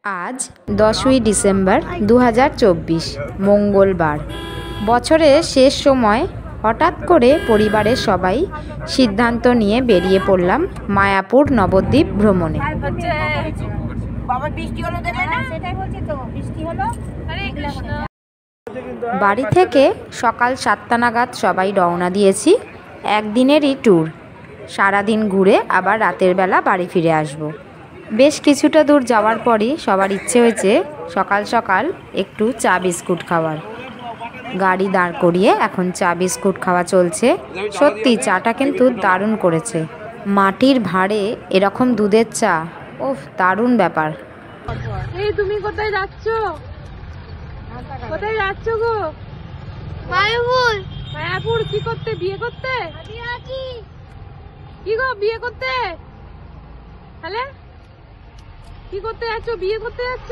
আজ 10ই ডিসেম্বর 2024 মঙ্গলবার। বছরের শেষ সময় হঠাৎ করে পরিবারের সবাই সিদ্ধান্ত নিয়ে বেরিয়ে পড়লাম মায়াপুর নবদ্বীপ ভ্রমণে। বাড়ি থেকে সকাল 7টা নাগাদ সবাই রওনা দিয়েছি। একদিনেরই ট্যুর, সারাদিন ঘুরে আবার রাতের বেলা বাড়ি ফিরে আসব। বেশ কিছুটা দূর যাওয়ার পরই সবার ইচ্ছে হয়েছে সকাল সকাল একটু চা বিস্কুট খাওয়ার। গাড়ি দাঁড় করিয়ে এখন চা বিস্কুট খাওয়া চলছে। সত্যি চাটা কিন্তু দারুণ করেছে। মাটির ভাঁড়ে এরকম দুধের চা, ওহ দারুণ ব্যাপার। এই তুমি কোথায় যাচ্ছ? কোথায় যাচ্ছ গো? মায়াপুর। মায়াপুর কি করতে? বিয়ে করতে? কি গো বিয়ে করতে? তাহলে কি করতে যাচ্ছ? বিয়ে করতে যাচ্ছ?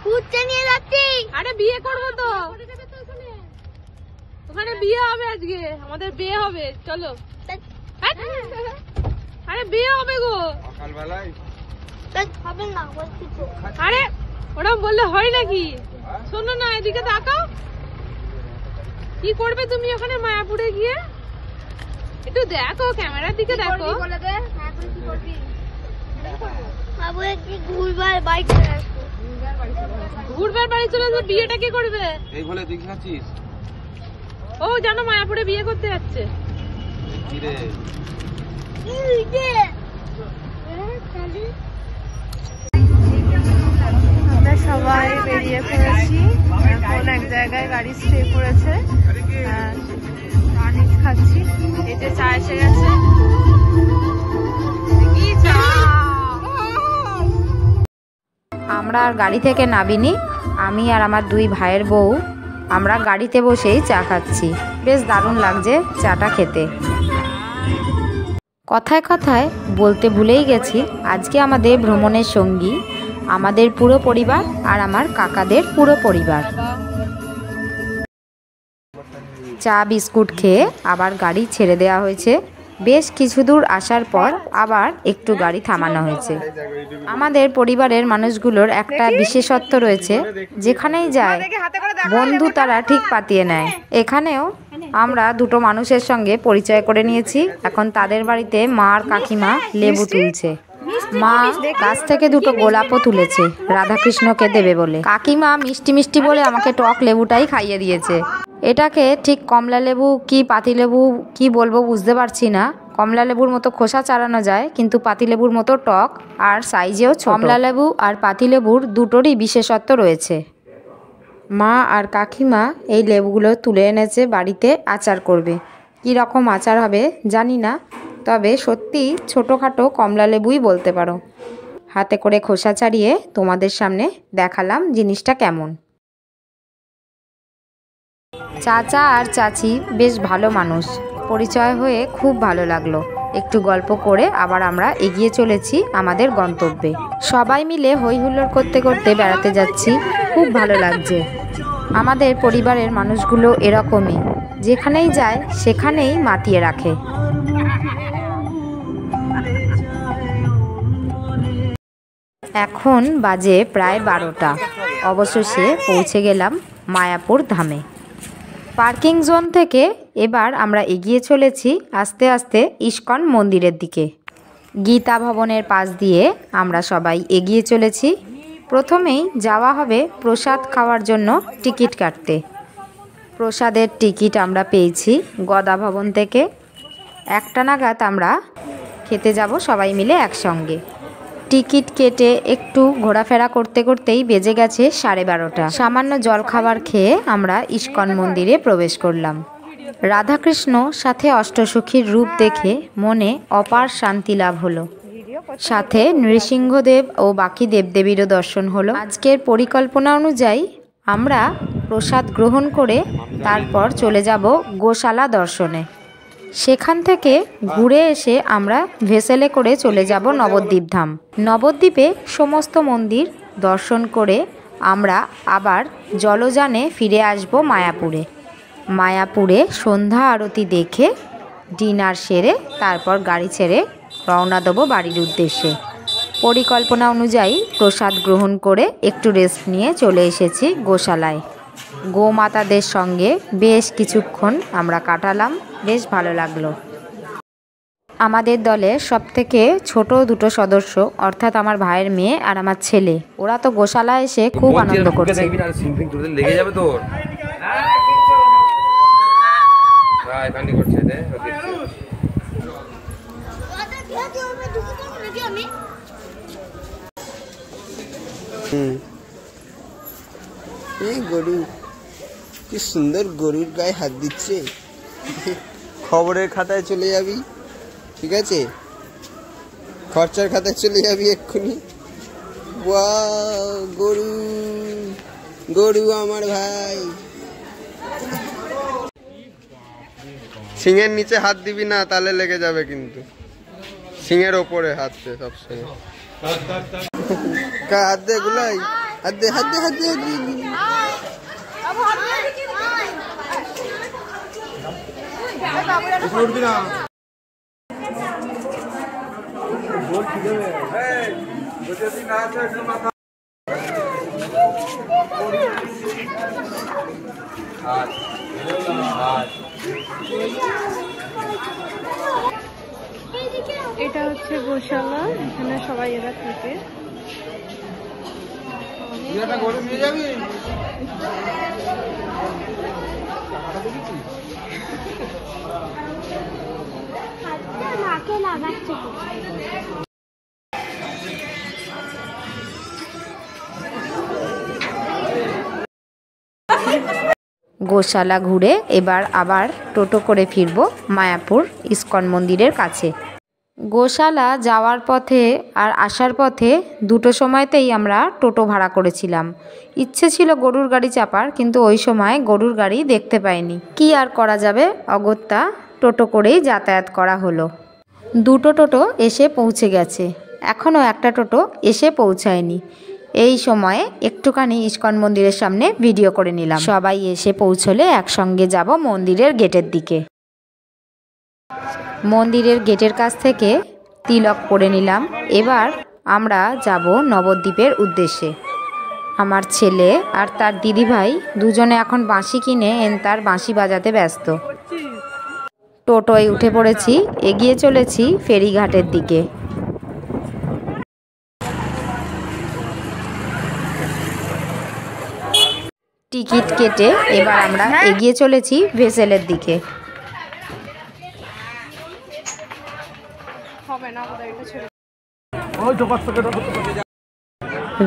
ঘুরতে নিয়ে যাচ্ছি। আরে বিয়ে করবো তো, ওখানে বিয়ে হবে আজকে, আমাদের বিয়ে হবে, চলো। আরে বিয়ে হবে গো সকালবেলায়। হবে না বলছি তো। আরে ওরকম বললে হয় নাকি? শোনো না, এদিকে তাকাও। কি করবে তুমি ওখানে মায়াপুরে গিয়ে? একটু দেখো, ক্যামেরার দিকে দেখো। ঘুরবার বাড়ি চলে আসবো। ঘুরবার বাড়ি চলে আসবো? বিয়েটা কি করবে? এই বলে দেখাচ্ছিস? ও জানো মায়াপুরে বিয়ে করতে যাচ্ছে। আমরা সবাই বেরিয়ে পড়েছি। এখন এক জায়গায় গাড়ি স্টে করেছে, পানি খাচ্ছি। এই যে চা এসে গেছে। আমরা আর গাড়ি থেকে নামিনি। আমি আর আমার দুই ভাইয়ের বউ আমরা গাড়িতে বসেই চা খাচ্ছি। বেশ দারুণ লাগছে চাটা খেতে। কথায় কথায় বলতে ভুলেই গেছি, আজকে আমাদের ভ্রমণের সঙ্গী আমাদের পুরো পরিবার আর আমার কাকাদের পুরো পরিবার। চা বিস্কুট খেয়ে আবার গাড়ি ছেড়ে দেওয়া হয়েছে। বেশ কিছু দূর আসার পর আবার একটু গাড়ি থামানো হয়েছে। আমাদের পরিবারের মানুষগুলোর একটা বিশেষত্ব রয়েছে, যেখানেই যায় বন্ধু তারা ঠিক পাতিয়ে নেয়। এখানেও আমরা দুটো মানুষের সঙ্গে পরিচয় করে নিয়েছি। এখন তাদের বাড়িতে মা আর কাকিমা লেবু তুলছে। মা গাছ থেকে দুটো গোলাপও তুলেছে রাধাকৃষ্ণকে দেবে বলে। কাকিমা মিষ্টি মিষ্টি বলে আমাকে টক লেবুটাই খাইয়ে দিয়েছে। এটাকে ঠিক কমলা লেবু কি পাতিলেবু কি বলবো বুঝতে পারছি না। কমলা লেবুর মতো খোসা চালানো যায়, কিন্তু পাতিলেবুর মতো টক আর সাইজেও ছোট। কমলা লেবু আর পাতিলেবুর দুটোরই বিশেষত্ব রয়েছে। মা আর কাকিমা এই লেবুগুলো তুলে এনেছে, বাড়িতে আচার করবে। কী রকম আচার হবে জানি না, তবে সত্যি ছোটোখাটো কমলা লেবুই বলতে পারো। হাতে করে খোসা ছাড়িয়ে তোমাদের সামনে দেখালাম জিনিসটা কেমন। চাচা আর চাচি বেশ ভালো মানুষ, পরিচয় হয়ে খুব ভালো লাগলো। একটু গল্প করে আবার আমরা এগিয়ে চলেছি আমাদের গন্তব্যে। সবাই মিলে হই হুল্লোড় করতে করতে বেড়াতে যাচ্ছি, খুব ভালো লাগছে। আমাদের পরিবারের মানুষগুলো এরকমই, যেখানেই যায় সেখানেই মাতিয়ে রাখে। এখন বাজে প্রায় 12টা। অবশেষে পৌঁছে গেলাম মায়াপুর ধামে। পার্কিং জোন থেকে এবার আমরা এগিয়ে চলেছি আস্তে আস্তে ইস্কন মন্দিরের দিকে। গীতা ভবনের পাশ দিয়ে আমরা সবাই এগিয়ে চলেছি। প্রথমেই যাওয়া হবে প্রসাদ খাওয়ার জন্য টিকিট কাটতে। প্রসাদের টিকিট আমরা পেয়েছি গদা ভবন থেকে। 1টা নাগাদ আমরা খেতে যাব সবাই মিলে একসঙ্গে। টিকিট কেটে একটু ঘোরাফেরা করতে করতেই বেজে গেছে 12:30। সামান্য জলখাবার খেয়ে আমরা ইস্কন মন্দিরে প্রবেশ করলাম। রাধাকৃষ্ণ সাথে অষ্টসখীর রূপ দেখে মনে অপার শান্তি লাভ হলো। সাথে নৃসিংহদেব ও বাকি দেবদেবীরও দর্শন হলো। আজকের পরিকল্পনা অনুযায়ী আমরা প্রসাদ গ্রহণ করে তারপর চলে যাব গোশালা দর্শনে। সেখান থেকে ঘুরে এসে আমরা ভেসেলে করে চলে যাব নবদ্বীপ ধাম। নবদ্বীপে সমস্ত মন্দির দর্শন করে আমরা আবার জলযানে ফিরে আসব মায়াপুরে। মায়াপুরে সন্ধ্যা আরতি দেখে ডিনার সেরে তারপর গাড়ি ছেড়ে রওনা দেবো বাড়ির উদ্দেশ্যে। পরিকল্পনা অনুযায়ী প্রসাদ গ্রহণ করে একটু রেস্ট নিয়ে চলে এসেছি গোশালায়। গোমাতাদের সঙ্গে বেশ কিছুক্ষণ আমরা কাটালাম, বেশ ভালো লাগলো। আমাদের দলের সবথেকে ছোট দুটো সদস্য অর্থাৎ আমার ভাইয়ের মেয়ে আর আমার ছেলে, ওরা তো গোশালায় এসে খুব আনন্দ করছে। লেগে যাবে তোর। গরু কি সুন্দর, গরুর গায়ে হাত দিচ্ছে। খবরের খাতায় চলে যাবি, ঠিক আছে? খরচার খাতায় চলে যাবি এক্ষুনি। ওয়াও, গরু গরু আমার ভাই। সিংহের নিচে হাত দিবি না, তাহলে লেগে যাবে কিন্তু। সিংহের ওপরে হাত দে সবসময়। হাত দে গুলাই, হাত দে হাত দে হাত দে। এটা হচ্ছে গোশালা, এখানে সবাই এরা থাকে। মাকে লাগাচ্ছে। গোশালা ঘুরে এবার আবার টোটো করে ফিরব মায়াপুর ইস্কন মন্দিরের কাছে। গোশালা যাওয়ার পথে আর আসার পথে দুটো সময়তেই আমরা টোটো ভাড়া করেছিলাম। ইচ্ছে ছিল গরুর গাড়ি চাপার, কিন্তু ওই সময় গরুর গাড়ি দেখতে পাইনি। কি আর করা যাবে, অগত্যা টোটো করেই যাতায়াত করা হলো। দুটো টোটো এসে পৌঁছে গেছে, এখনও একটা টোটো এসে পৌঁছায়নি। এই সময়ে একটুখানি ইস্কন মন্দিরের সামনে ভিডিও করে নিলাম। সবাই এসে পৌঁছলে একসঙ্গে যাব মন্দিরের গেটের দিকে। মন্দিরের গেটের কাছ থেকে তিলক পরে নিলাম। এবার আমরা যাব নবদ্বীপের উদ্দেশ্যে। আমার ছেলে আর তার দিদিভাই দুজনে এখন বাঁশি কিনে তার বাঁশি বাজাতে ব্যস্ত। টোটোয় উঠে পড়েছি, এগিয়ে চলেছি ফেরিঘাটের দিকে। টিকিট কেটে এবার আমরা এগিয়ে চলেছি ভেসেলের দিকে।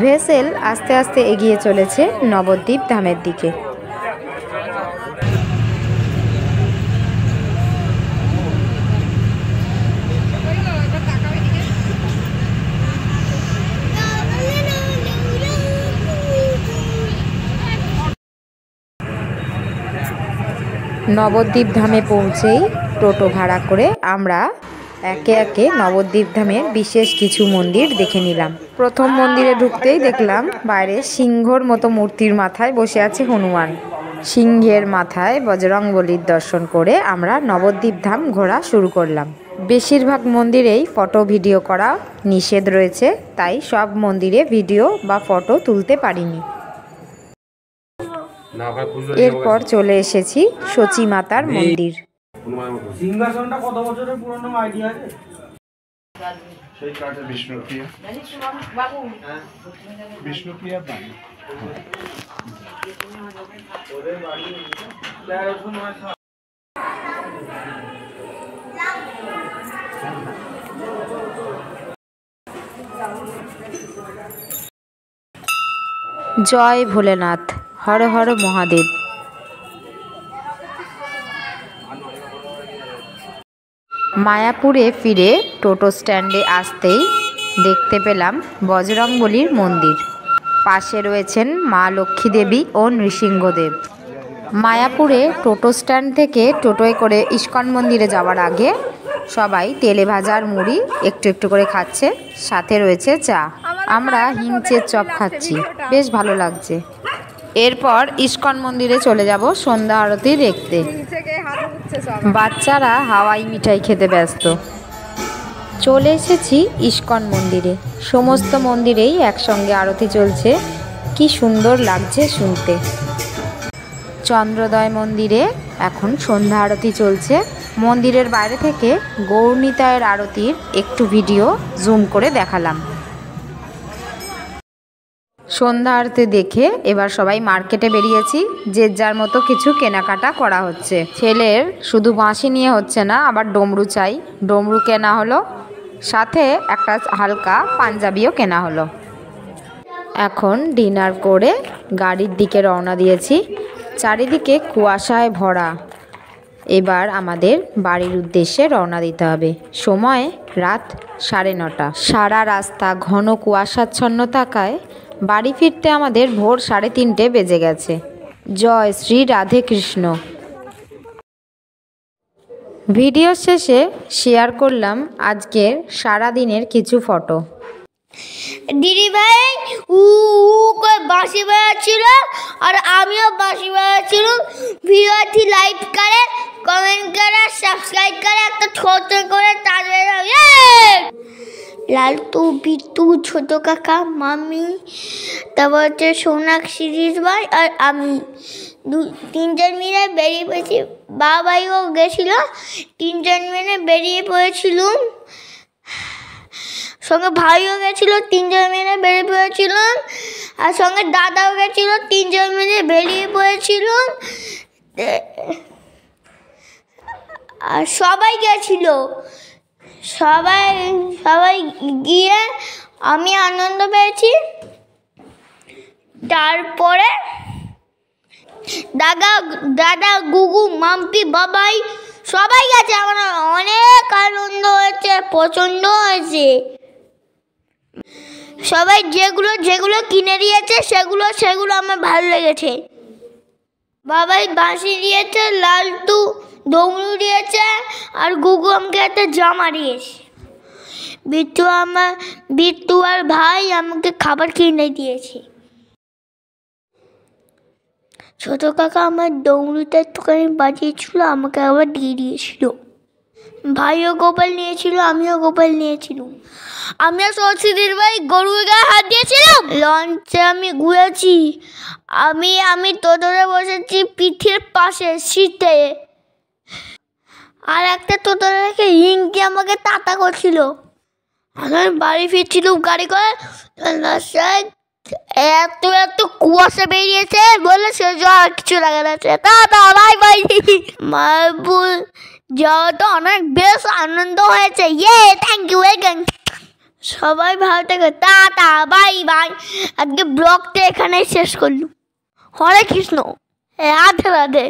ভেসেল আস্তে আস্তে এগিয়ে চলেছে নবদ্বীপ ধামের দিকে। নবদ্বীপ ধামে পৌঁছেই টোটো ভাড়া করে আমরা একে একে নবদ্বীপ ধামের বিশেষ কিছু মন্দির দেখে নিলাম। প্রথম মন্দিরে ঢুকতেই দেখলাম বাইরে সিংহর মতো মূর্তির মাথায় বসে আছে হনুমান। সিংহের মাথায় বজরংবলীর দর্শন করে আমরা নবদ্বীপ ধাম ঘোরা শুরু করলাম। বেশিরভাগ মন্দিরেই ফটো ভিডিও করা নিষেধ রয়েছে, তাই সব মন্দিরে ভিডিও বা ফটো তুলতে পারিনি। এরপর চলে এসেছি সচী মাতার মন্দির। সিংহাসনটা কত বছরের পুরনো আইডিয়া আছে? সেই কাঠে বিষ্ণুপ্রিয়া, বিষ্ণুপ্রিয়া বাড়ি। জয় ভোলেনাথ, হর হর মহাদেব। মায়াপুরে ফিরে টোটো স্ট্যান্ডে আসতেই দেখতে পেলাম বজরংবলীর মন্দির। পাশে রয়েছেন মা লক্ষ্মী দেবী ও নৃসিংহদেব। মায়াপুরে টোটো স্ট্যান্ড থেকে টোটোয় করে ইস্কন মন্দিরে যাওয়ার আগে সবাই তেলে ভাজার মুড়ি একটু একটু করে খাচ্ছে, সাথে রয়েছে চা। আমরা হিংচের চপ খাচ্ছি, বেশ ভালো লাগছে। এরপর ইস্কন মন্দিরে চলে যাব সন্ধ্যা আরতি দেখতে। বাচ্চারা হাওয়াই মিঠাই খেতে ব্যস্ত। চলে এসেছি ইস্কন মন্দিরে। সমস্ত মন্দিরেই একসঙ্গে আরতি চলছে, কি সুন্দর লাগছে শুনতে। চন্দ্রোদয় মন্দিরে এখন সন্ধ্যা আরতি চলছে। মন্দিরের বাইরে থেকে গৌরনিতায়ের আরতির একটু ভিডিও জুম করে দেখালাম। সন্ধ্যা আরতি দেখে এবার সবাই মার্কেটে বেরিয়েছি, যে যার মতো কিছু কেনাকাটা করা হচ্ছে। ছেলের শুধু বাঁশি নিয়ে হচ্ছে না, আবার ডমরু চাই, ডমরু কেনা হলো, সাথে একটা হালকা পাঞ্জাবিও কেনা হলো। এখন ডিনার করে গাড়ির দিকে রওনা দিয়েছি। চারিদিকে কুয়াশায় ভরা। এবার আমাদের বাড়ির উদ্দেশ্যে রওনা দিতে হবে। সময় রাত 9:30। সারা রাস্তা ঘন কুয়াশাচ্ছন্ন থাকায় বাড়ি ফিরতে আমাদের ভোর 3:30 বেজে গেছে। জয় শ্রী রাধে কৃষ্ণ। ভিডিও শেষে শেয়ার করলাম আজকের সারাদিনের কিছু ফটো। দিদি ভাই উ করে বাঁশি বাজাচ্ছিল আর আমিও বাঁশি বাজাচ্ছিলাম। ভিডিওটি লাইক করে, কমেন্ট করে, সাবস্ক্রাইব করে, একটা ছোট করে লালটু, বিট্টু, ছোট কাকা, মামি, তারপর হচ্ছে সোনাক্ষীর ভাই আর আমি 3জন মিলে বেরিয়ে পড়েছি। বাবাইও গেছিল, 3জন মিলে বেরিয়ে পড়েছিলাম। সঙ্গে ভাইও গেছিল, 3জন মিলে বেরিয়ে পড়েছিলাম। আর সঙ্গে দাদাও গেছিল, 3জন মিলে বেরিয়ে পড়েছিলাম। আর সবাই গেছিল, সবাই গিয়ে আমি আনন্দ পেয়েছি। তারপরে দাদা, গুগু, মাম্পি, বাবাই সবাই গেছে। আমার অনেক আনন্দ হয়েছে, পছন্দ হয়েছে। সবাই যেগুলো কিনে দিয়েছে সেগুলো আমার ভালো লেগেছে। বাবাই বাঁশি দিয়েছে, লালটু ডমরু দিয়েছে, আর গুগু আমাকে একটা জামা দিয়েছে। বিট্টু আর ভাই আমাকে খাবার কিনে দিয়েছে। ছোট কাকা আমার ডমরুটা একটুখানি বাজিয়েছিল, আমাকে আবার দিয়ে দিয়েছিল। ভাইও গোপাল নিয়েছিল, আমিও গোপাল নিয়েছিলাম। আমিও সরস্বতীর ভাই গরুর গায়ে হাত দিয়েছিলাম। লঞ্চে আমি ঘুরেছি। আমি টোটোতে বসেছি পিঠের পাশে সিটে। আর একটা টোটো রেখে হিংকি আমাকে তাতা করছিল। আমি বাড়ি ফিরছিলাম গাড়ি করে, এত কুয়াশা বেরিয়েছে বলে সে আর কিছু লাগে না। দাদা বাই বাই। মায়াপুর যাওয়াটা অনেক বেশ আনন্দ হয়েছে। Thank you welcome. সবাই ভালো থেকে টাটা বাই বাই। আজকে ব্লগটা এখানেই শেষ করলুম। হরে কৃষ্ণ, রাধে রাধে।